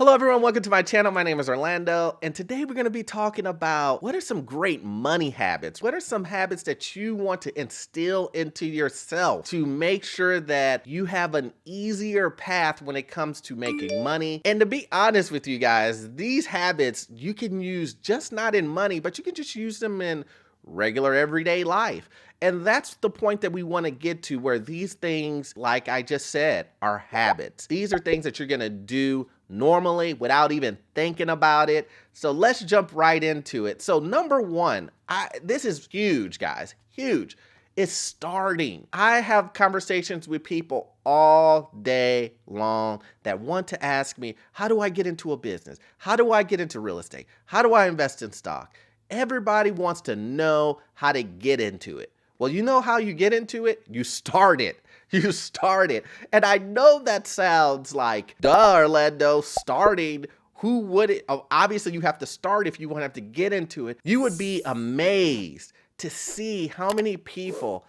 Hello everyone, welcome to my channel. My name is Orlando, and today we're going to be talking about what are some great money habits? What are some habits that you want to instill into yourself to make sure that you have an easier path when it comes to making money? And to be honest with you guys, these habits you can use just not in money, but you can just use them in regular everyday life. And that's the point that we want to get to, where these things, like I just said, are habits. These are things that you're going to do normally without even thinking about it. So let's jump right into it. So number one, this is huge, guys, huge. Is starting. I have conversations with people all day long that want to ask me, how do I get into a business? How do I get into real estate? How do I invest in stock? Everybody wants to know how to get into it. Well, you know how you get into it? You start it. You start it. And I know that sounds like, duh, Orlando, starting. Who would it? Oh, obviously, you have to start if you want to have to get into it. You would be amazed to see how many people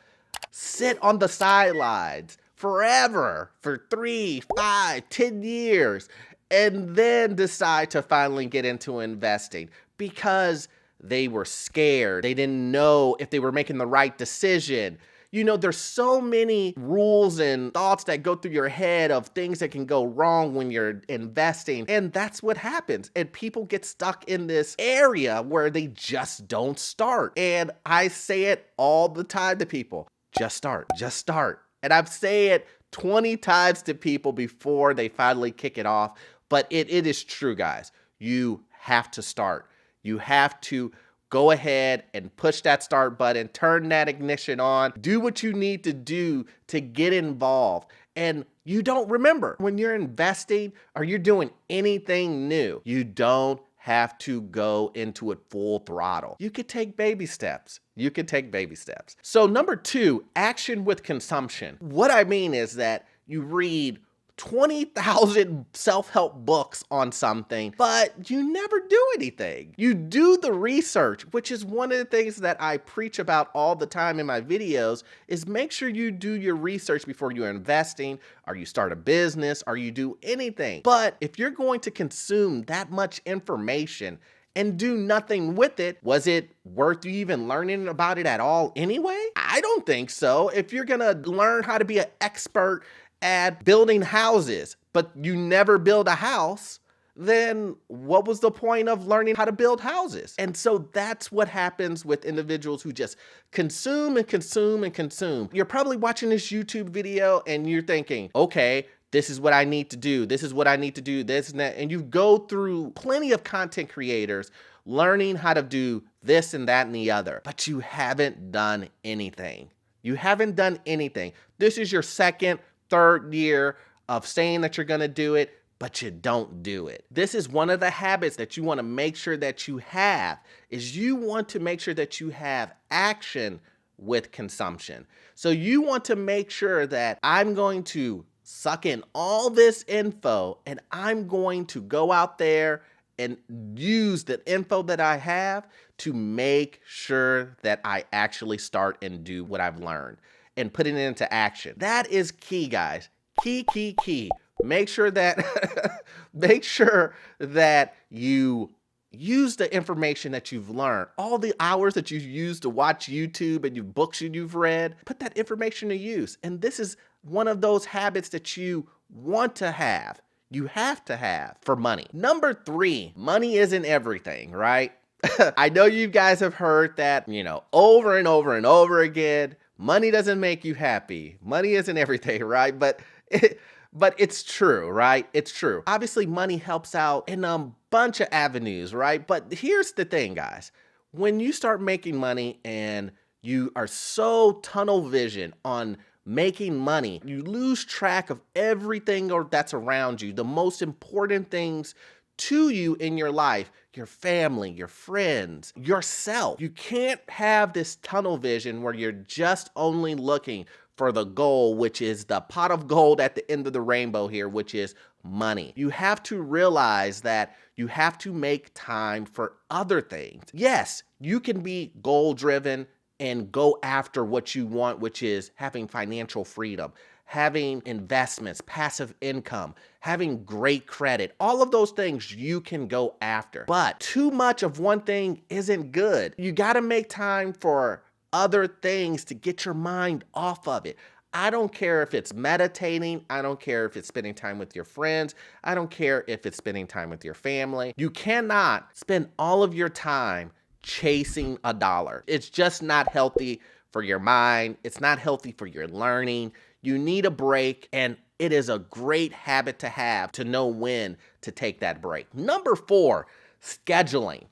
sit on the sidelines forever for 3, 5, 10 years and then decide to finally get into investing because they were scared. They didn't know if they were making the right decision. You know, there's so many rules and thoughts that go through your head of things that can go wrong when you're investing. And that's what happens. And people get stuck in this area where they just don't start. And I say it all the time to people, just start, just start. And I've said it 20 times to people before they finally kick it off. But it is true, guys. You have to start. You have to go ahead and push that start button, turn that ignition on, do what you need to do to get involved. And you don't remember when you're investing or you're doing anything new, you don't have to go into it full throttle. You could take baby steps. You could take baby steps. So number two, action with consumption. What I mean is that you read 20,000 self-help books on something, but you never do anything. You do the research, which is one of the things that I preach about all the time in my videos, is make sure you do your research before you're investing, or you start a business, or you do anything. But if you're going to consume that much information and do nothing with it, was it worth you even learning about it at all anyway? I don't think so. If you're gonna learn how to be an expert at building houses, but you never build a house, then what was the point of learning how to build houses? And so that's what happens with individuals who just consume and consume and consume. You're probably watching this YouTube video and you're thinking, okay, this is what I need to do. This is what I need to do, this and that. And you go through plenty of content creators learning how to do this and that and the other, but you haven't done anything. You haven't done anything. This is your second, third year of saying that you're gonna do it, but you don't do it. This is one of the habits that you wanna make sure that you have, is you want to make sure that you have action with consumption. So you want to make sure that I'm going to suck in all this info and I'm going to go out there and use the info that I have to make sure that I actually start and do what I've learned and putting it into action. That is key, guys. Key, key, key. Make sure that make sure that you use the information that you've learned, all the hours that you've used to watch YouTube and your books you've read, put that information to use. And this is one of those habits that you want to have. You have to have for money. Number three, money isn't everything, right? I know you guys have heard that, over and over and over again. Money doesn't make you happy. Money isn't everything, right? But it's true, right? It's true. Obviously, money helps out in a bunch of avenues, right? But here's the thing, guys. When you start making money and you are so tunnel vision on making money, you lose track of everything that's around you, the most important things to you in your life, your family, your friends, yourself. You can't have this tunnel vision where you're just only looking for the goal, which is the pot of gold at the end of the rainbow here, which is money. You have to realize that you have to make time for other things. Yes, you can be goal driven and go after what you want, which is having financial freedom, having investments, passive income, having great credit. All of those things you can go after. But too much of one thing isn't good. You got to make time for other things to get your mind off of it. I don't care if it's meditating. I don't care if it's spending time with your friends. I don't care if it's spending time with your family. You cannot spend all of your time chasing a dollar. It's just not healthy for your mind. It's not healthy for your learning. You need a break, and it is a great habit to have to know when to take that break. Number 4, scheduling.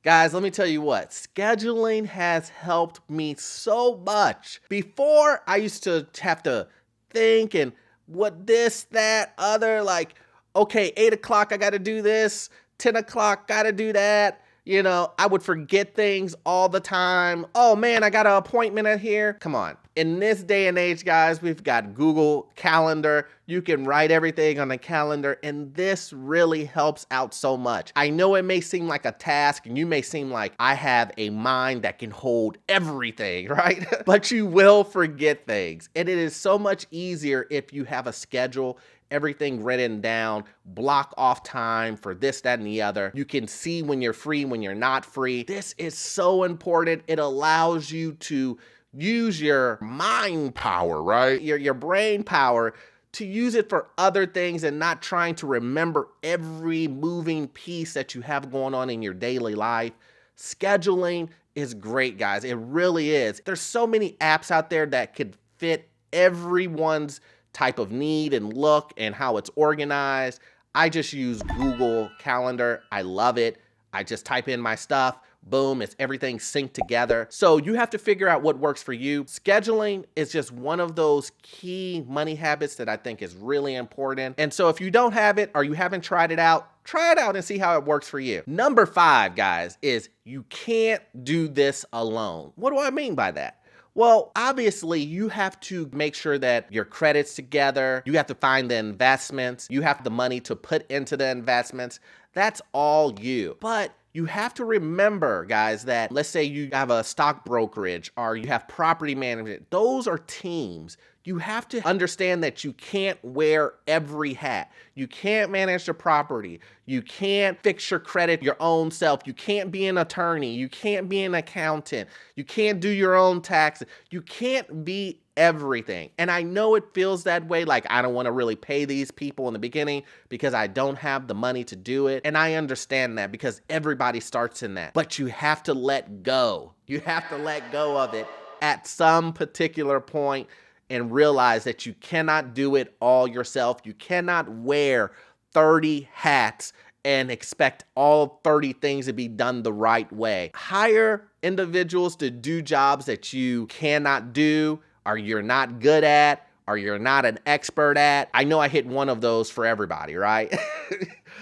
Guys, let me tell you what, scheduling has helped me so much. Before, I used to have to think and what this, that, other, like, okay, 8 o'clock, I got to do this, 10 o'clock, got to do that. You know, I would forget things all the time. Oh man, I got an appointment at here. Come on. In this day and age, guys, we've got Google Calendar. You can write everything on the calendar, and this really helps out so much. I know it may seem like a task, and you may seem like I have a mind that can hold everything, right? But you will forget things, and it is so much easier if you have a schedule, everything written down, block off time for this, that, and the other. You can see when you're free, when you're not free. This is so important. It allows you to use your mind power, right? Your brain power to use it for other things and not trying to remember every moving piece that you have going on in your daily life. Scheduling is great, guys. It really is. There's so many apps out there that could fit everyone's type of need and look and how it's organized. I just use Google Calendar. I love it. I just type in my stuff. Boom, it's everything synced together. So you have to figure out what works for you. Scheduling is just one of those key money habits that I think is really important. And so if you don't have it or you haven't tried it out, try it out and see how it works for you. Number 5, guys, is you can't do this alone. What do I mean by that? Well, obviously, you have to make sure that your credit's together. You have to find the investments. You have the money to put into the investments. That's all you. But you have to remember, guys, that let's say you have a stock brokerage or you have property management. Those are teams. You have to understand that you can't wear every hat. You can't manage the property. You can't fix your credit your own self. You can't be an attorney. You can't be an accountant. You can't do your own taxes. You can't be everything. And I know it feels that way, like I don't want to really pay these people in the beginning because I don't have the money to do it. And I understand that because everybody starts in that. But you have to let go. You have to let go of it at some particular point and realize that you cannot do it all yourself. You cannot wear 30 hats and expect all 30 things to be done the right way. Hire individuals to do jobs that you cannot do, or you're not good at, or you're not an expert at. I know I hit one of those for everybody, right?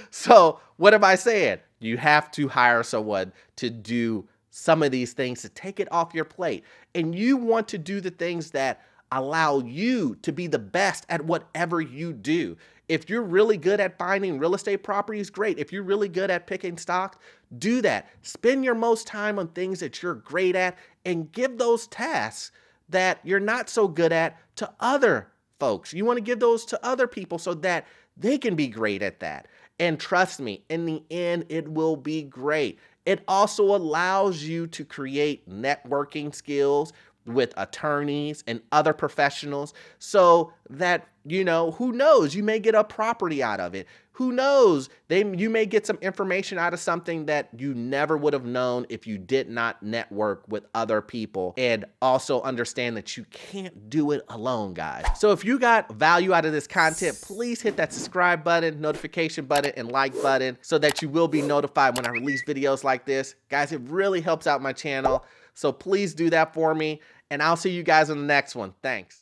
So what am I saying? You have to hire someone to do some of these things, to take it off your plate. And you want to do the things that allow you to be the best at whatever you do. If you're really good at finding real estate properties, great. If you're really good at picking stocks, do that. Spend your most time on things that you're great at and give those tasks that you're not so good at to other folks. You want to give those to other people so that they can be great at that. And trust me, in the end, it will be great. It also allows you to create networking skills with attorneys and other professionals so that, you know, who knows, you may get a property out of it. Who knows, you may get some information out of something that you never would have known if you did not network with other people. And also understand that you can't do it alone, guys. So if you got value out of this content, please hit that subscribe button, notification button, and like button so that you will be notified when I release videos like this. Guys, it really helps out my channel. So please do that for me. And I'll see you guys in the next one. Thanks.